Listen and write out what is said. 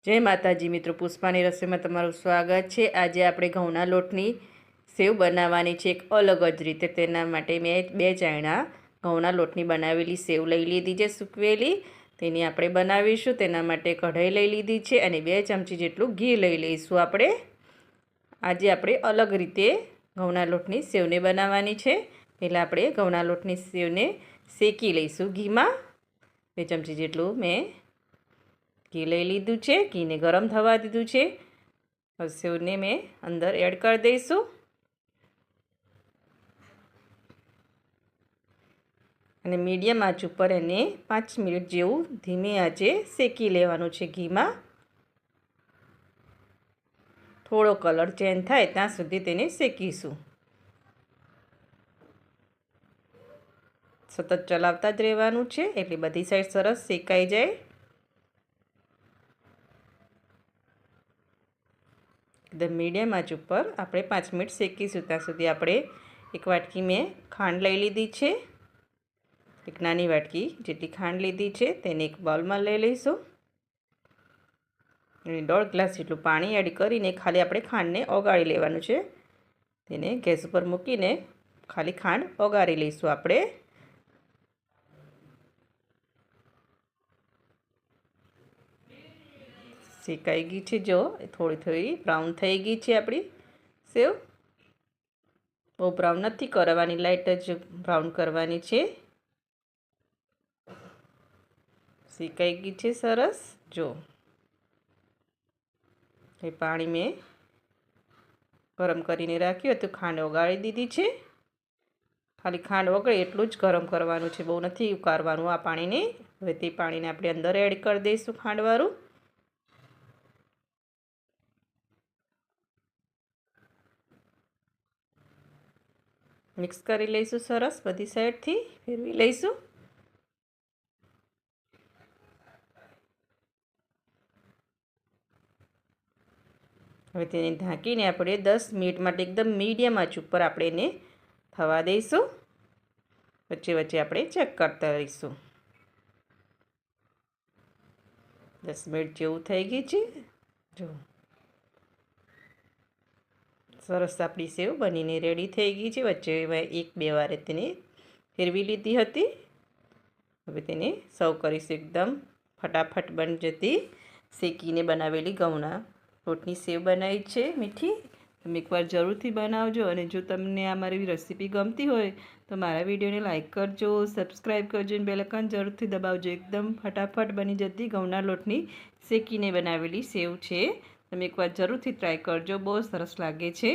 જય માતાજી મિત્રો, પુષ્પાની રસોઈમાં તમારું સ્વાગત છે। આજે આપણે ઘઉંના લોટની સેવ બનાવવાની છે એક અલગ જ રીતે। તેના માટે મેં 2 ચાયણા ઘઉંના લોટની બનાવેલી સેવ લઈ લીધી છે સૂકવેલી। તેની આપણે બનાવીશું। તેના માટે કઢાઈ લઈ લીધી છે અને 2 ચમચી જેટલું ઘી લઈ લઈશું આપણે। આજે આપણે અલગ રીતે ઘઉંના લોટની સેવને બનાવવાની છે। પહેલાં આપણે ઘઉંના લોટની સેવને શેકી લઈશું ઘીમાં। 2 ચમચી જેટલું મેં ઘી લઈ લીધું છે। ઘીને ગરમ થવા દીધું છે। હવે સેવને મેં અંદર એડ કરી દઈશું અને મીડિયમ આંચ ઉપર એને 5 મિનિટ જેવું ધીમી આંચે શેકી લેવાનું છે ઘીમાં। થોડો કલર ચેન્જ થાય ત્યાં સુધી તેને શેકીશું। સતત ચલાવતા જ રહેવાનું છે એટલે બધી સાઈડ સરસ શેકાઈ જાય। એકદમ મીડિયમ આંચ ઉપર આપણે 5 મિનિટ શેકીશું। ત્યાં સુધી આપણે એક વાટકી મેં ખાંડ લઈ લીધી છે। એક નાની વાટકી જેટલી ખાંડ લીધી છે તેને એક બાઉલમાં લઈ લઈશું અને 1.5 ગ્લાસ જેટલું પાણી એડ કરીને ખાલી આપણે ખાંડને ઓગાળી લેવાનું છે। તેને ગેસ ઉપર મૂકીને ખાલી ખાંડ ઓગાળી લઈશું આપણે। શેકાઈ ગઈ છે, જો થોડી થોડી બ્રાઉન થઈ ગઈ છે આપણી સેવ। બહુ બ્રાઉન નથી કરવાની, લાઇટ જ બ્રાઉન કરવાની છે। શેકાઈ ગઈ છે સરસ। જો એ પાણી મેં ગરમ કરીને રાખ્યું હતું, ખાંડ ઓગાળી દીધી છે। ખાલી ખાંડ ઓગળે એટલું જ ગરમ કરવાનું છે, બહુ નથી ઉકાળવાનું આ પાણીને। હવે તે પાણીને આપણે અંદર એડ કરી દઈશું ખાંડવાળું। મિક્સ કરી લઈશું સરસ, બધી સાઈડથી ફેરવી લઈશું। હવે તેને ઢાંકીને આપણે 10 મિનિટ માટે એકદમ મીડિયમ આંચ ઉપર આપણે એને થવા દઈશું। વચ્ચે વચ્ચે આપણે ચેક કરતા રહીશું। 10 મિનિટ જેવું થઈ ગઈ છે, જો સરસ આપણી સેવ બનીને રેડી થઈ ગઈ છે। વચ્ચે 1-2 વાર તેને ફેરવી લીધી હતી। હવે તેને સર્વ કરીશું। એકદમ ફટાફટ બની જતી શેકીને બનાવેલી ઘઉંના લોટની સેવ બનાવી છે મીઠી। તમે એકવાર જરૂરથી બનાવજો અને જો તમને આ મારી રેસીપી ગમતી હોય તો મારા વિડીયોને લાઇક કરજો, સબસ્ક્રાઈબ કરજો અને બેલ આઇકન જરૂરથી દબાવજો। એકદમ ફટાફટ બની જતી ઘઉંના લોટની શેકીને બનાવેલી સેવ છે। તમે એકવાર જરૂરથી ટ્રાય કરજો, બહુ સરસ લાગે છે।